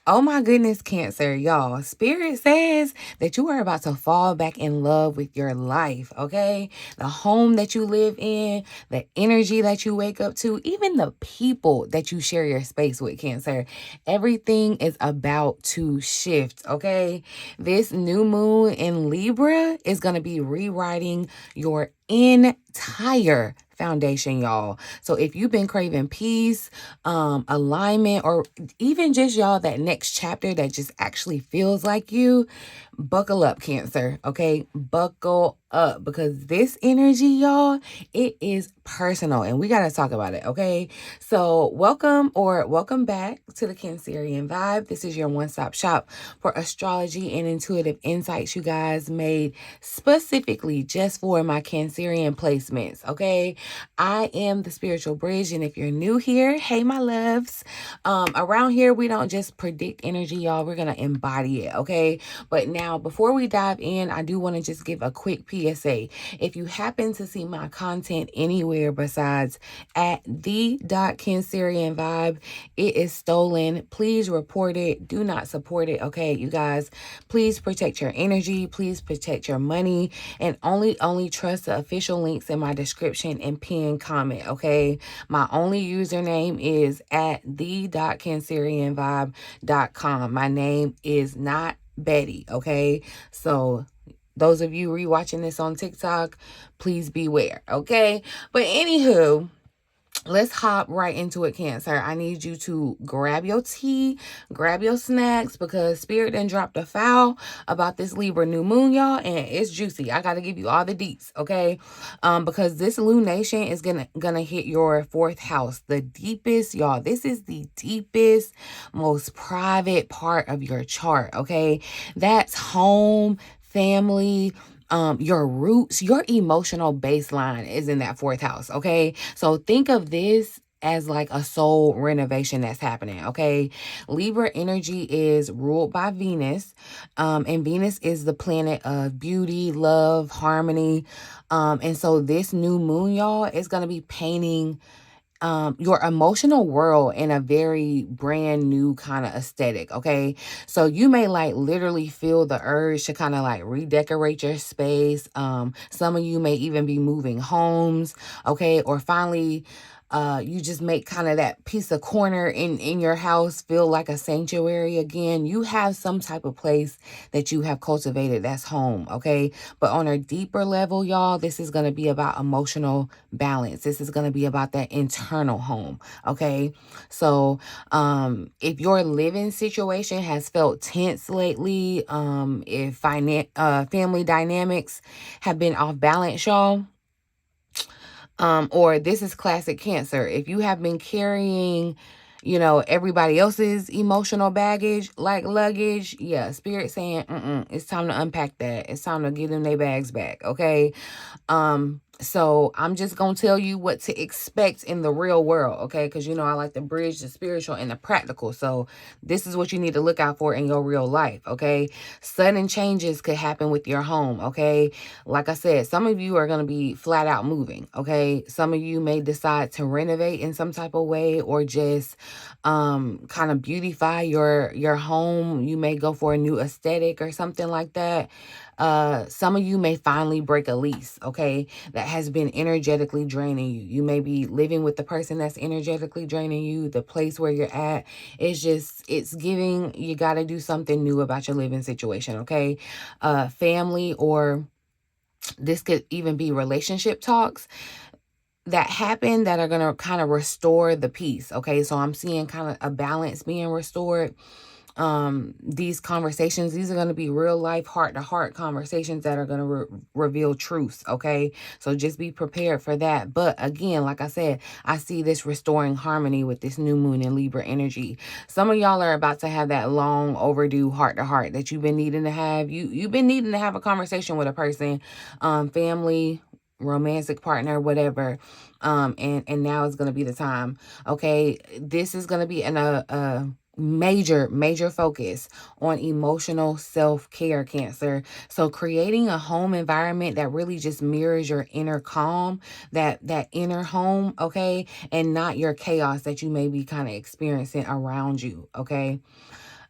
Oh my goodness, Cancer, y'all. Spirit says that you are about to fall back in love with your life, okay? The home that you live in, the energy that you wake up to, even the people that you share your space with, Cancer. Everything is about to shift, okay? This new moon in Libra is going to be rewriting your entire foundation, y'all. So if you've been craving peace, alignment, or even just y'all that next chapter that just actually feels like you, buckle up, Cancer. Okay, buckle up, because this energy, y'all, it is personal and we got to talk about it. Okay, so welcome back to the Cancerian Vibe. This is your one-stop shop for astrology and intuitive insights, you guys, made specifically just for my Cancerian placements. Okay, I am the spiritual bridge, and if you're new here, hey my loves. Around here we don't just predict energy, y'all, we're gonna embody it. Okay, but now before we dive in, I do want to just give a quick PSA. If you happen to see my content anywhere besides at _Cancerian Vibe, it is stolen. Please report it. Do not support it. Okay, you guys, please protect your energy, please protect your money, and only trust the official links in my description and pinned comment. Okay, my only username is at _cancerianvibe.com. My name is not Betty. Okay, so those of you rewatching this on TikTok, please beware. Okay, but anywho, let's hop right into it, Cancer. I need you to grab your tea, grab your snacks, because Spirit done dropped a foul about this Libra new moon, y'all, and it's juicy. I got to give you all the deets, okay? Because this lunation is gonna hit your fourth house, the deepest, y'all. This is the deepest, most private part of your chart, okay? That's home, family, your roots, your emotional baseline is in that fourth house. Okay, so think of this as like a soul renovation that's happening. Okay, Libra energy is ruled by Venus, and Venus is the planet of beauty, love, harmony, and so this new moon, y'all, is going to be painting your emotional world in a very brand new kind of aesthetic. Okay, so you may like literally feel the urge to kind of like redecorate your space. Some of you may even be moving homes. Okay, or finally you just make kind of that piece of corner in your house feel like a sanctuary again. You have some type of place that you have cultivated that's home. Okay, but on a deeper level, y'all, this is going to be about emotional balance. This is going to be about that internal home. Okay, so if your living situation has felt tense lately, if family dynamics have been off balance, y'all, or this is classic Cancer, if you have been carrying, you know, everybody else's emotional baggage like luggage, yeah, Spirit saying, it's time to unpack that. It's time to give them their bags back. Okay, so I'm just gonna tell you what to expect in the real world, okay? Because you know I like to bridge the spiritual and the practical. So this is what you need to look out for in your real life, okay? Sudden changes could happen with your home, okay? Like I said, some of you are gonna be flat out moving, okay? Some of you may decide to renovate in some type of way, or just kind of beautify your home. You may go for a new aesthetic or something like that. Some of you may finally break a lease, okay, that has been energetically draining you. You may be living with the person that's energetically draining you. The place where you're at, it's giving you got to do something new about your living situation, okay? Family, or this could even be relationship talks that happen that are going to kind of restore the peace, okay? So I'm seeing kind of a balance being restored. These conversations, these are going to be real life heart-to-heart conversations that are going to reveal truths, okay? So just be prepared for that. But again, like I said, I see this restoring harmony with this new moon in Libra energy. Some of y'all are about to have that long overdue heart-to-heart that you've been needing to have. You've been needing to have a conversation with a person, family, romantic partner, whatever, and now is going to be the time. Okay, this is going to be in a major focus on emotional self-care, Cancer. So creating a home environment that really just mirrors your inner calm, that inner home, okay, and not your chaos that you may be kind of experiencing around you, okay?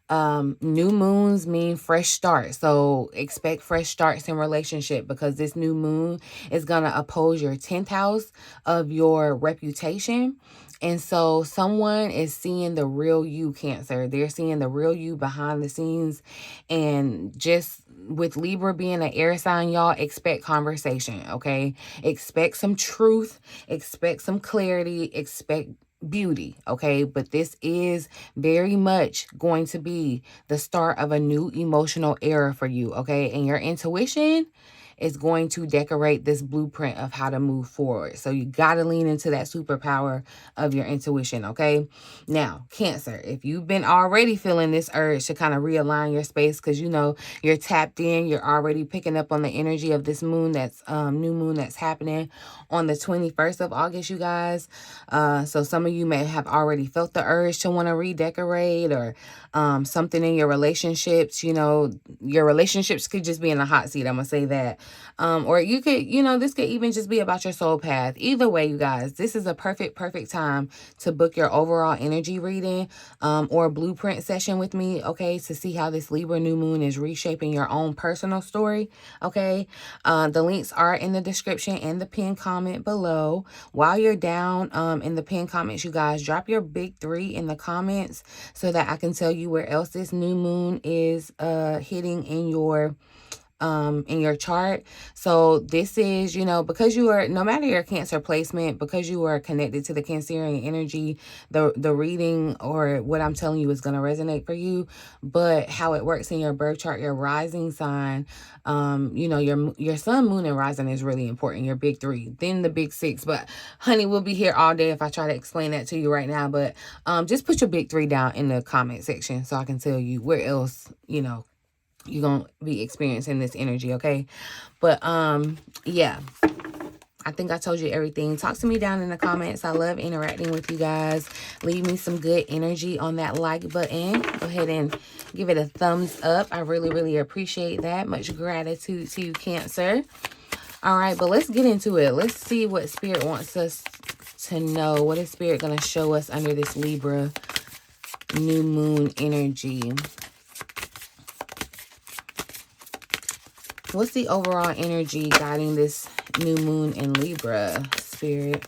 New moons mean fresh starts. So expect fresh starts in relationship, because this new moon is going to oppose your 10th house of your reputation. And so someone is seeing the real you, Cancer. They're seeing the real you behind the scenes. And just with Libra being an air sign, y'all, expect conversation, okay? Expect some truth, expect some clarity, expect beauty, okay? But this is very much going to be the start of a new emotional era for you, okay? And your intuition is going to decorate this blueprint of how to move forward. So you got to lean into that superpower of your intuition, okay? Now, Cancer, if you've been already feeling this urge to kind of realign your space, because you know you're tapped in, you're already picking up on the energy of this moon, that's new moon that's happening on the 21st of August, you guys. So some of you may have already felt the urge to want to redecorate, or something in your relationships. You know, your relationships could just be in the hot seat. I'm going to say that. Or you could, you know, this could even just be about your soul path. Either way, you guys, this is a perfect time to book your overall energy reading, or blueprint session with me, okay, to see how this Libra new moon is reshaping your own personal story, okay? The links are in the description and the pinned comment below. While you're down in the pinned comments, you guys, drop your big 3 in the comments so that I can tell you where else this new moon is hitting in your chart. So this is, you know, because you are, no matter your Cancer placement, because you are connected to the Cancerian energy, the reading or what I'm telling you is going to resonate for you. But how it works in your birth chart, your rising sign, you know, your sun, moon, and rising is really important. Your big 3, then the big 6. But honey, we'll be here all day if I try to explain that to you right now. But just put your big 3 down in the comment section so I can tell you where else, you know, you're gonna be experiencing this energy, okay? But yeah, I think I told you everything. Talk to me down in the comments. I love interacting with you guys. Leave me some good energy on that like button. Go ahead and give it a thumbs up. I really appreciate that. Much gratitude to you, Cancer. All right, but let's get into it. Let's see what Spirit wants us to know. What is Spirit gonna show us under this Libra new moon energy? What's the overall energy guiding this new moon in Libra, Spirit?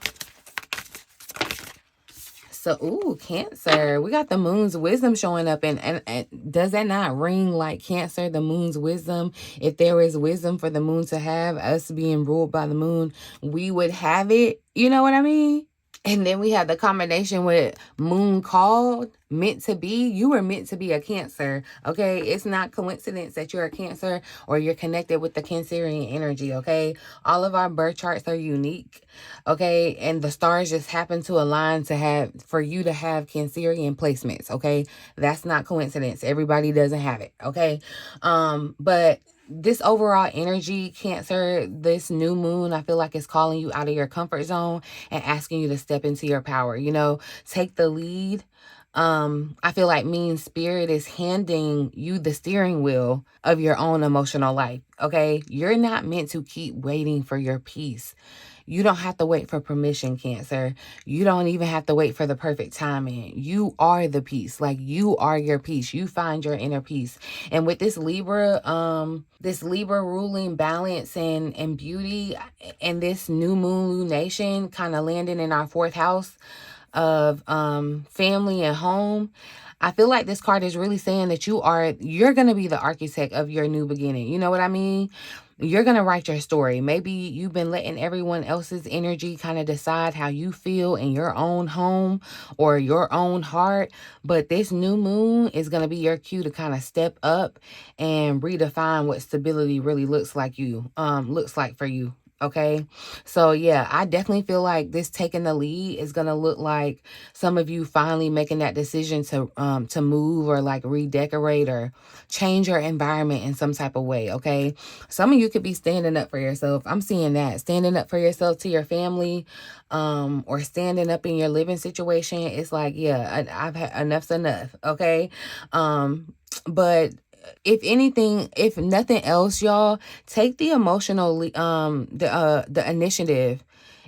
So, ooh, Cancer. We got the moon's wisdom showing up. And does that not ring like Cancer, the moon's wisdom? If there is wisdom for the moon to have, us being ruled by the moon, we would have it. You know what I mean? And then we have the combination with moon called, meant to be. You were meant to be a Cancer, okay? It's not coincidence that you're a Cancer or you're connected with the Cancerian energy, okay? All of our birth charts are unique, okay? And the stars just happen to align to have, for you to have Cancerian placements, okay? That's not coincidence. Everybody doesn't have it, okay? But this overall energy, Cancer, this new moon, I feel like it's calling you out of your comfort zone and asking you to step into your power, you know, take the lead. I feel like mean Spirit is handing you the steering wheel of your own emotional life, okay? You're not meant to keep waiting for your peace. You don't have to wait for permission, Cancer. You don't even have to wait for the perfect timing. You are the peace. Like, you are your peace. You find your inner peace. And with this Libra ruling balance and beauty, and this new moon lunation kind of landing in our 4th house of family and home, I feel like this card is really saying that you're going to be the architect of your new beginning. You know what I mean? You're going to write your story. Maybe you've been letting everyone else's energy kind of decide how you feel in your own home or your own heart. But this new moon is going to be your cue to kind of step up and redefine what stability really looks like for you. Okay, so yeah, I definitely feel like this taking the lead is gonna look like some of you finally making that decision to move or like redecorate or change your environment in some type of way. Okay, some of you could be standing up for yourself. I'm seeing that, standing up for yourself to your family, or standing up in your living situation. It's like, yeah, I've had enough's enough. Okay, but if anything, if nothing else, y'all, take the emotional, the initiative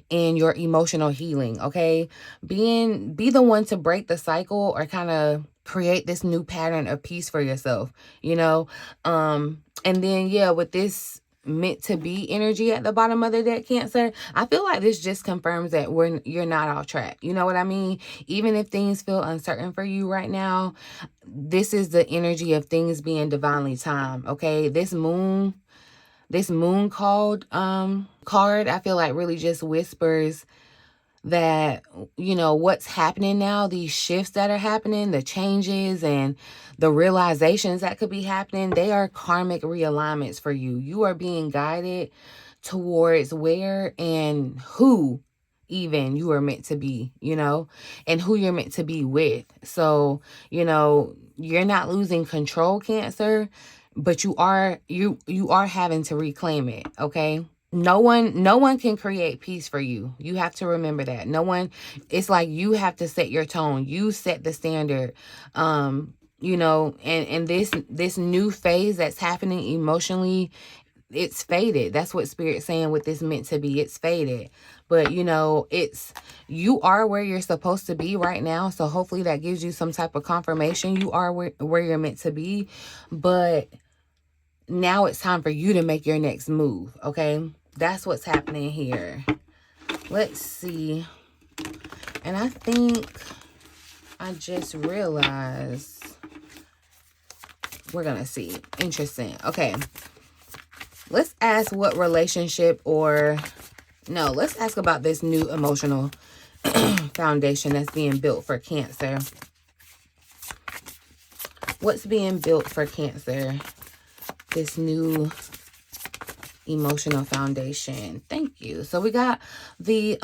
in your emotional healing, okay? Be the one to break the cycle or kind of create this new pattern of peace for yourself, you know. And then, yeah, with this meant to be energy at the bottom of the deck, Cancer, I feel like this just confirms that you're not off track. You know what I mean? Even if things feel uncertain for you right now, this is the energy of things being divinely timed. Okay, this moon card, I feel like really just whispers that, you know, what's happening now, these shifts that are happening, the changes and the realizations that could be happening, they are karmic realignments for you. You are being guided towards where and who even you are meant to be, you know, and who you're meant to be with. So, you know, you're not losing control, Cancer, but you are having to reclaim it, okay? No one can create peace for you. You have to remember that. No one, it's like you have to set your tone. You set the standard. You know, and this new phase that's happening emotionally, it's faded. That's what Spirit's saying with this meant to be. It's faded. But, you know, you are where you're supposed to be right now. So hopefully that gives you some type of confirmation. You are where you're meant to be. But now it's time for you to make your next move, okay? That's what's happening here. Let's see. And I think I just realized we're going to see. Interesting. Okay. Let's ask what relationship let's ask about this new emotional foundation that's being built for Cancer. What's being built for Cancer? This new emotional foundation. Thank you. So we got the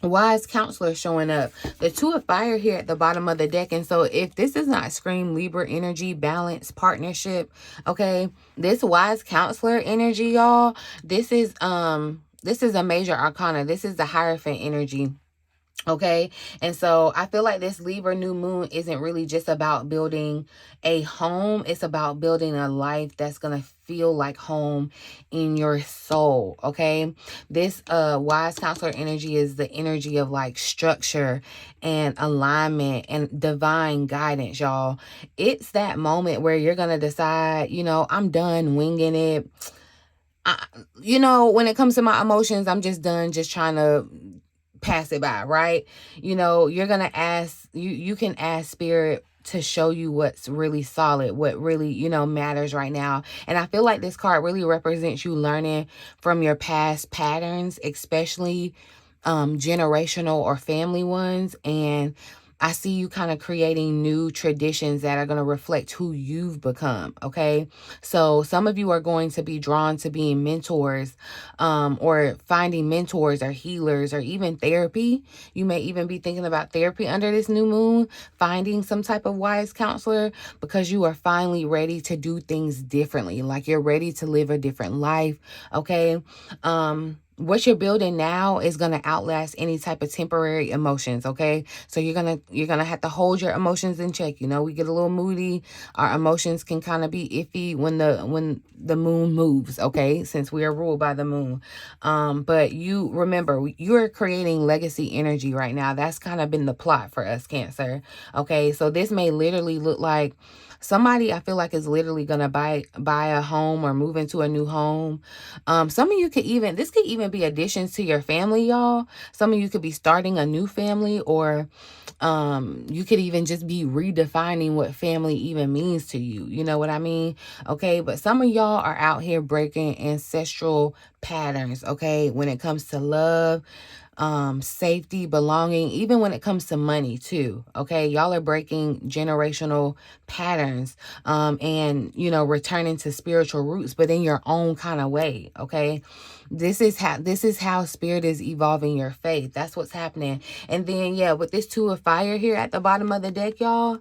wise counselor showing up. The Two of Fire here at the bottom of the deck. And so if this does not scream Libra energy, balance, partnership, okay, this wise counselor energy, y'all, this is a major arcana. This is the Hierophant energy. Okay, and so I feel like this Libra new moon isn't really just about building a home. It's about building a life that's gonna feel like home in your soul. Okay, this wise counselor energy is the energy of like structure and alignment and divine guidance, y'all. It's that moment where you're gonna decide, you know, I'm done winging it. You know, when it comes to my emotions, I'm just done just trying to pass it by, right? You know, you're gonna ask, you can ask Spirit to show you what's really solid, what really, you know, matters right now. And I feel like this card really represents you learning from your past patterns, especially generational or family ones. And I see you kind of creating new traditions that are going to reflect who you've become, okay? So some of you are going to be drawn to being mentors, or finding mentors or healers or even therapy. You may even be thinking about therapy under this new moon, finding some type of wise counselor, because you are finally ready to do things differently. Like you're ready to live a different life, okay? What you're building now is going to outlast any type of temporary emotions, okay? So you're going to have to hold your emotions in check. You know, we get a little moody. Our emotions can kind of be iffy when the moon moves, okay? Since we are ruled by the moon. But you remember, you're creating legacy energy right now. That's kind of been the plot for us, Cancer, okay? So this may literally look like somebody, I feel like, is literally going to buy a home or move into a new home. Some of you this could even be additions to your family, y'all. Some of you could be starting a new family, or you could even just be redefining what family even means to you. You know what I mean? Okay, but some of y'all are out here breaking ancestral patterns, okay, when it comes to love, safety, belonging, even when it comes to money too, okay? Y'all are breaking generational patterns, and, you know, returning to spiritual roots, but in your own kind of way, okay? This is how Spirit is evolving your faith. That's what's happening. And then, yeah, with this Two of Fire here at the bottom of the deck, y'all,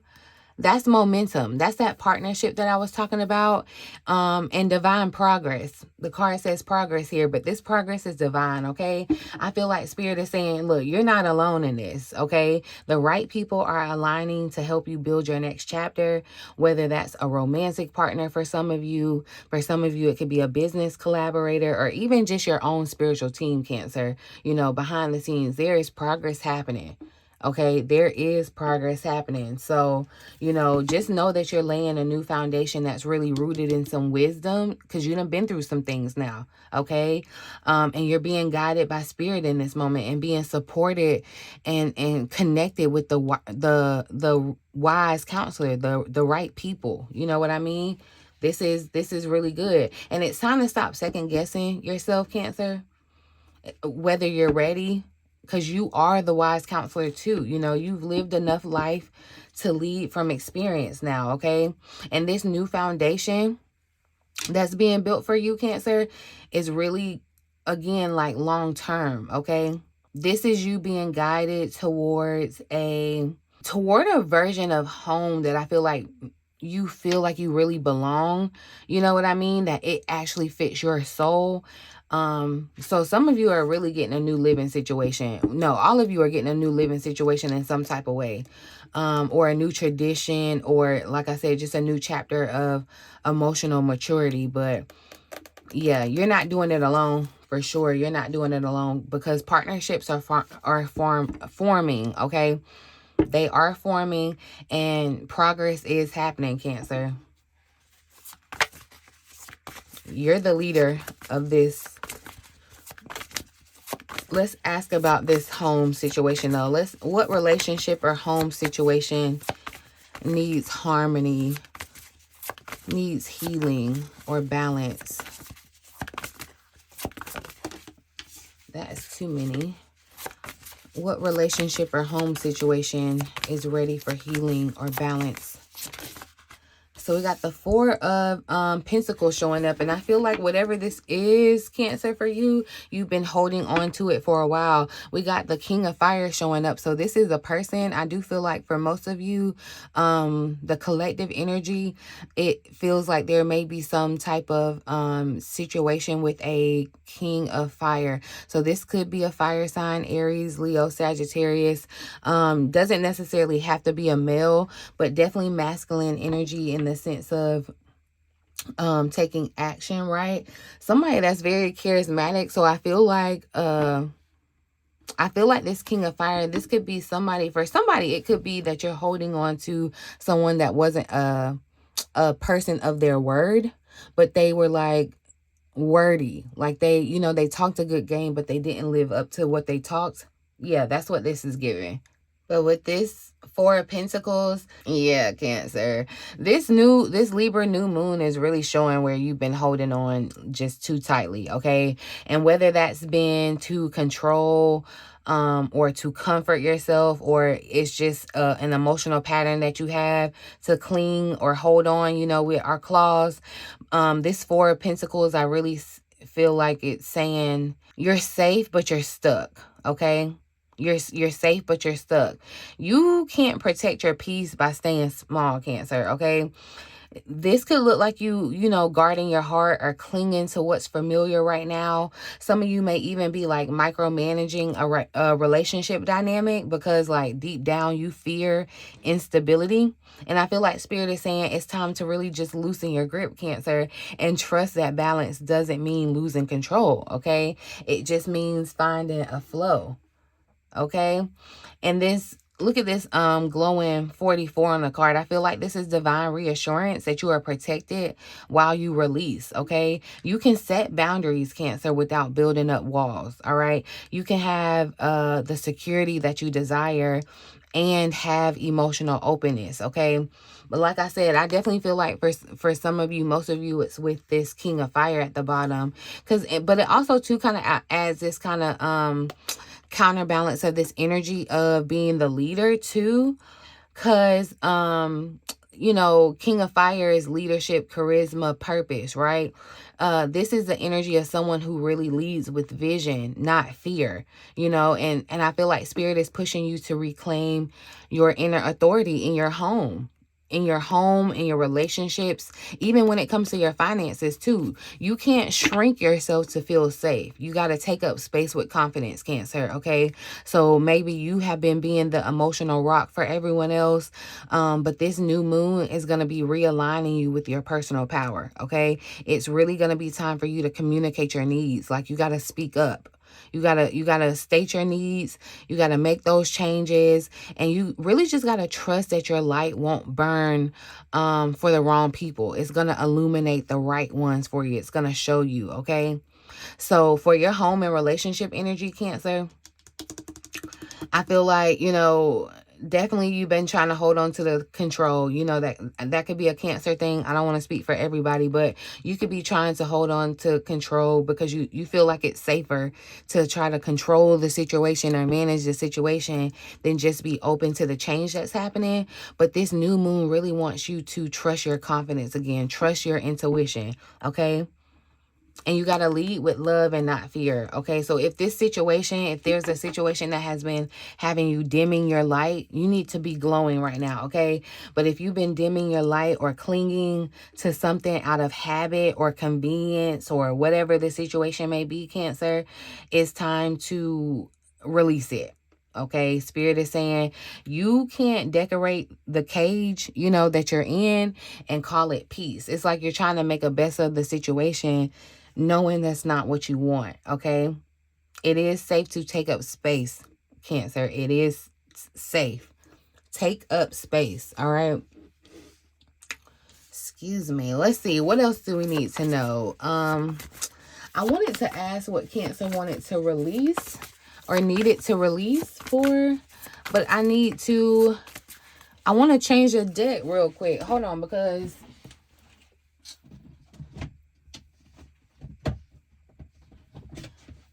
that's momentum. That's that partnership that I was talking about, and divine progress. The card says progress here, but this progress is divine, okay? I feel like Spirit is saying, look, you're not alone in this, okay? The right people are aligning to help you build your next chapter, whether that's a romantic partner for some of you. For some of you, it could be a business collaborator, or even just your own spiritual team, Cancer. You know, behind the scenes, there is progress happening. Okay, there is progress happening. So, you know, just know that you're laying a new foundation that's really rooted in some wisdom, because you done been through some things now. Okay, and you're being guided by spirit in this moment, and being supported and connected with the wise counselor, the right people. You know what I mean? This is really good, and it's time to stop second guessing yourself, Cancer, whether you're ready, because you are the wise counselor too. You know, you've lived enough life to lead from experience now, okay? And this new foundation that's being built for you, Cancer, is really, again, like long term, okay? This is you being guided toward a version of home that I feel like you really belong. You know what I mean? That it actually fits your soul. So some of you are really getting a new living situation. No, all of you are getting a new living situation in some type of way. Or a new tradition, or like I said, just a new chapter of emotional maturity. But yeah, you're not doing it alone. For sure, you're not doing it alone, because partnerships are forming, okay? They are forming, and progress is happening, Cancer. You're the leader of this. Let's ask about this home situation, though. What relationship or home situation needs harmony, needs healing or balance? That is too many. What relationship or home situation is ready for healing or balance? So we got the Four of Pentacles showing up. And I feel like whatever this is, Cancer, for you, you've been holding on to it for a while. We got the King of Fire showing up. So this is a person. I do feel like for most of you, the collective energy, it feels like there may be some type of situation with a King of Fire. So this could be a fire sign, Aries, Leo, Sagittarius. Doesn't necessarily have to be a male, but definitely masculine energy in the sense of taking action, right? Somebody that's very charismatic. So I feel like this King of Fire, this could be somebody. For somebody, it could be that you're holding on to someone that wasn't a person of their word, but they were like wordy, like they, you know, they talked a good game, but they didn't live up to what they talked. Yeah, that's what this is giving. But with this Four of Pentacles, yeah, Cancer, this Libra new moon is really showing where you've been holding on just too tightly, okay? And whether that's been to control or to comfort yourself, or it's just an emotional pattern that you have to cling or hold on, you know, with our claws. This Four of Pentacles, I really feel like it's saying you're safe, but you're stuck, okay? You're safe, but you're stuck. You can't protect your peace by staying small, Cancer, okay? This could look like you know, guarding your heart or clinging to what's familiar right now. Some of you may even be like micromanaging a relationship dynamic, because like deep down you fear instability. And I feel like Spirit is saying it's time to really just loosen your grip, Cancer, and trust that balance doesn't mean losing control, okay? It just means finding a flow. Okay, and this, look at this glowing 44 on the card. I feel like this is divine reassurance that you are protected while you release, okay? You can set boundaries, Cancer, without building up walls, all right? You can have the security that you desire and have emotional openness, okay? But like I said, I definitely feel like for some of you, most of you, it's with this King of Fire at the bottom. But it also too kind of adds this kind of counterbalance of this energy of being the leader too, because you know, King of Fire is leadership, charisma, purpose, right? This is the energy of someone who really leads with vision, not fear, you know, and I feel like Spirit is pushing you to reclaim your inner authority in your home. In your relationships, even when it comes to your finances too. You can't shrink yourself to feel safe. You got to take up space with confidence, Cancer, okay? So maybe you have been being the emotional rock for everyone else, but this new moon is going to be realigning you with your personal power, okay? It's really going to be time for you to communicate your needs. Like, you got to speak up. You gotta state your needs. You gotta make those changes. And you really just gotta trust that your light won't burn for the wrong people. It's gonna illuminate the right ones for you. It's gonna show you, okay? So for your home and relationship energy, Cancer, I feel like, you know, definitely you've been trying to hold on to the control. You know, that could be a Cancer thing. I don't want to speak for everybody, but you could be trying to hold on to control because you feel like it's safer to try to control the situation or manage the situation than just be open to the change that's happening. But this new moon really wants you to trust your confidence again. Trust your intuition, okay? And you got to lead with love and not fear, okay? So if there's a situation that has been having you dimming your light, you need to be glowing right now, okay? But if you've been dimming your light or clinging to something out of habit or convenience or whatever the situation may be, Cancer, it's time to release it. Okay, Spirit is saying you can't decorate the cage, you know, that you're in and call it peace. It's like you're trying to make a best of the situation, knowing that's not what you want, okay? It is safe to take up space, Cancer. It is safe. Take up space, all right? Excuse me. Let's see. What else do we need to know? I wanted to ask what Cancer wanted to release or needed to release for, but I want to change the deck real quick. Hold on, because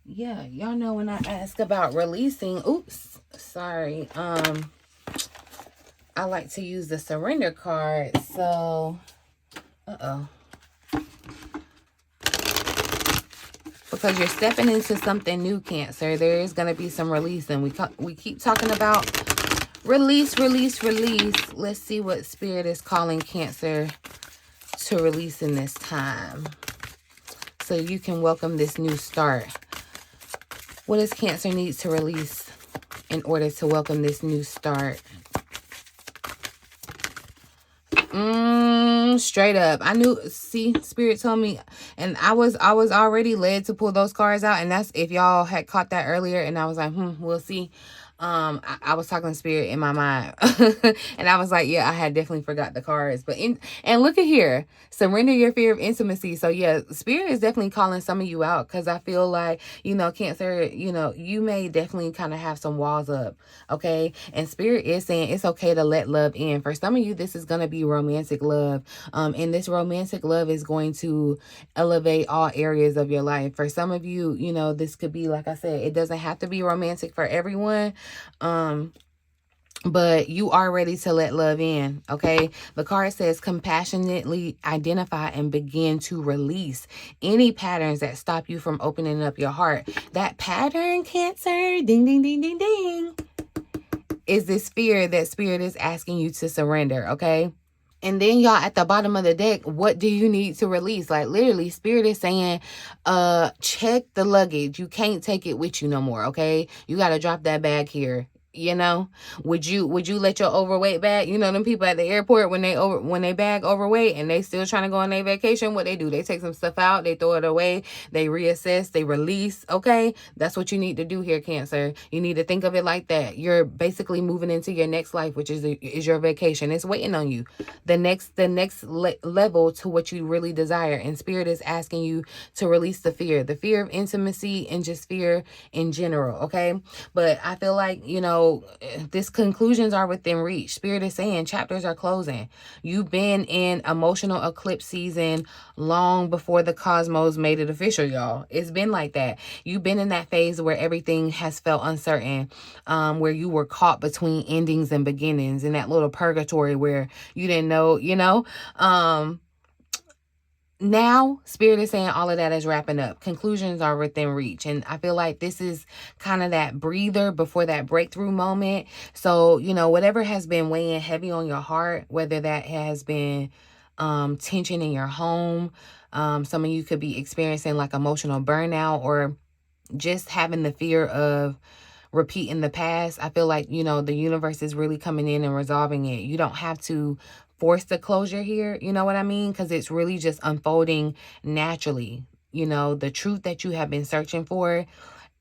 yeah, y'all know when I ask about releasing, oops, sorry, I like to use the surrender card. So, because you're stepping into something new, Cancer. There is going to be some release, and we keep talking about release, release, release. Let's see what Spirit is calling Cancer to release in this time, so you can welcome this new start. What does Cancer need to release in order to welcome this new start? Straight up. I knew, see, Spirit told me, and I was already led to pull those cards out, and that's if y'all had caught that earlier, and I was like, we'll see. I was talking to Spirit in my mind and I was like, yeah, I had definitely forgot the cards. But and look at here, surrender your fear of intimacy. So yeah, Spirit is definitely calling some of you out, because I feel like, you know, Cancer, you know, you may definitely kind of have some walls up, okay? And Spirit is saying it's okay to let love in. For some of you, this is going to be romantic love, and this romantic love is going to elevate all areas of your life. For some of you, you know, this could be, like I said, it doesn't have to be romantic for everyone, but you are ready to let love in, okay? The card says compassionately identify and begin to release any patterns that stop you from opening up your heart. That pattern, Cancer, ding, ding, ding, ding, ding, is this fear that Spirit is asking you to surrender, okay? And then y'all, at the bottom of the deck, what do you need to release? Like literally, Spirit is saying, check the luggage. You can't take it with you no more, okay? You got to drop that bag here. You know, would you let your overweight bag, you know, them people at the airport when they bag overweight and they still trying to go on their vacation, what they do? They take some stuff out, they throw it away, they reassess, they release, okay? That's what you need to do here, Cancer. You need to think of it like that. You're basically moving into your next life, which is your vacation. It's waiting on you. The next level to what you really desire. And Spirit is asking you to release the fear of intimacy and just fear in general, okay? But I feel like, you know, these conclusions are within reach. Spirit is saying chapters are closing. You've been in emotional eclipse season long before the cosmos made it official, y'all. It's been like that. You've been in that phase where everything has felt uncertain, where you were caught between endings and beginnings, in that little purgatory where you didn't know, you know. Now, Spirit is saying all of that is wrapping up. Conclusions are within reach. And I feel like this is kind of that breather before that breakthrough moment. So, you know, whatever has been weighing heavy on your heart, whether that has been tension in your home, some of you could be experiencing like emotional burnout, or just having the fear of repeating the past. I feel like, you know, the universe is really coming in and resolving it. You don't have to force the closure here, you know what I mean? Because it's really just unfolding naturally. You know, the truth that you have been searching for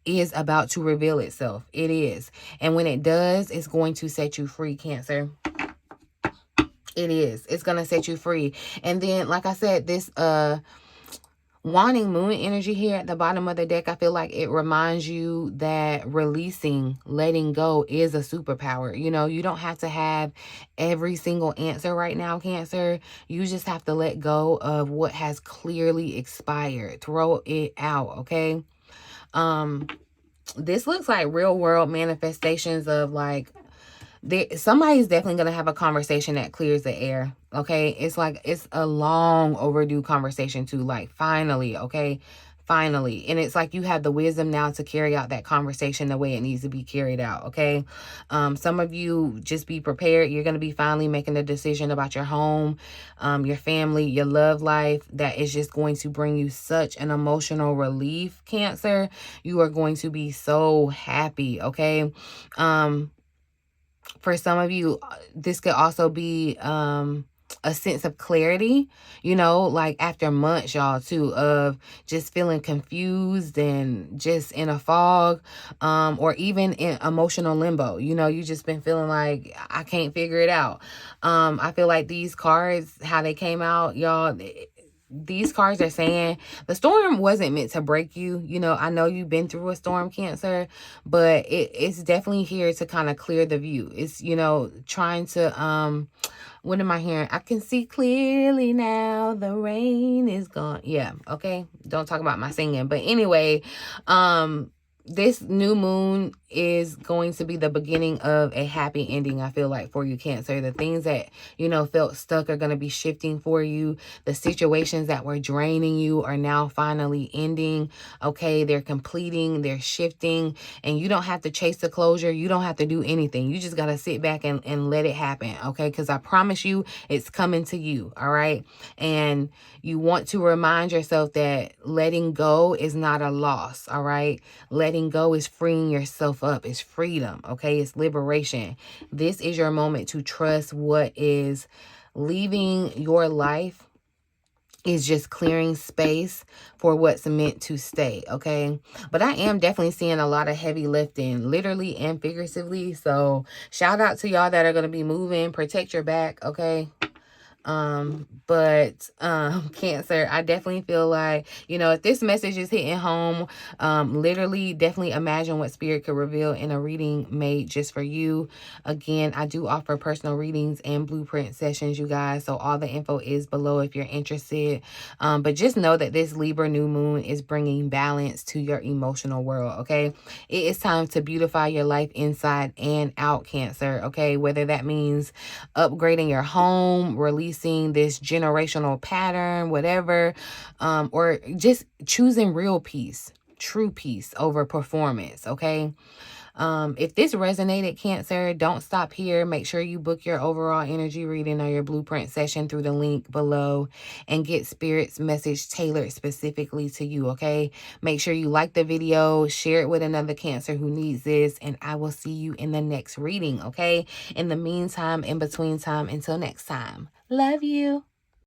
is about to reveal itself. It is. And when it does, it's going to set you free, Cancer. It is. It's going to set you free. And then, like I said, this wanting moon energy here at the bottom of the deck, I feel like it reminds you that releasing, letting go is a superpower. You know, you don't have to have every single answer right now, Cancer. You just have to let go of what has clearly expired. Throw it out, okay? This looks like real world manifestations of like, somebody's definitely going to have a conversation that clears the air, okay? It's like, it's a long overdue conversation too, like finally, okay? Finally. And it's like you have the wisdom now to carry out that conversation the way it needs to be carried out, okay? Some of you just be prepared. You're going to be finally making a decision about your home, your family, your love life. That is just going to bring you such an emotional relief, Cancer. You are going to be so happy, okay? For some of you, this could also be a sense of clarity, you know, like after months, y'all, too, of just feeling confused and just in a fog, or even in emotional limbo. You know, you just been feeling like, I can't figure it out. I feel like these cards, how they came out, y'all, these cards are saying the storm wasn't meant to break you. You know, I know you've been through a storm, Cancer, but it's definitely here to kind of clear the view. It's, you know, trying to, what am I hearing? I can see clearly now, the rain is gone. Yeah, okay. Don't talk about my singing. But anyway, this new moon is going to be the beginning of a happy ending, I feel like, for you, Cancer. The things that, you know, felt stuck are going to be shifting for you. The situations that were draining you are now finally ending, okay? They're completing, they're shifting, and you don't have to chase the closure. You don't have to do anything. You just got to sit back and let it happen, okay? Because I promise you, it's coming to you, all right? And you want to remind yourself that letting go is not a loss, all right? Letting go is freeing yourself up. It's freedom, okay? It's liberation. This is your moment to trust what is leaving your life is just clearing space for what's meant to stay, okay? But I am definitely seeing a lot of heavy lifting, literally and figuratively. So shout out to y'all that are going to be moving. Protect your back, okay? Cancer, I definitely feel like, you know, if this message is hitting home, literally definitely imagine what spirit could reveal in a reading made just for you. Again, I do offer personal readings and blueprint sessions, you guys, so all the info is below if you're interested. But just know that this Libra new moon is bringing balance to your emotional world, okay? It is time to beautify your life inside and out, Cancer, okay? Whether that means upgrading your home, releasing this generational pattern, whatever, or just choosing real peace, true peace over performance, okay? If this resonated, Cancer, don't stop here. Make sure you book your overall energy reading or your blueprint session through the link below and get Spirit's message tailored specifically to you, okay? Make sure you like the video, share it with another Cancer who needs this, and I will see you in the next reading, okay? In the meantime, in between time, until next time, love you.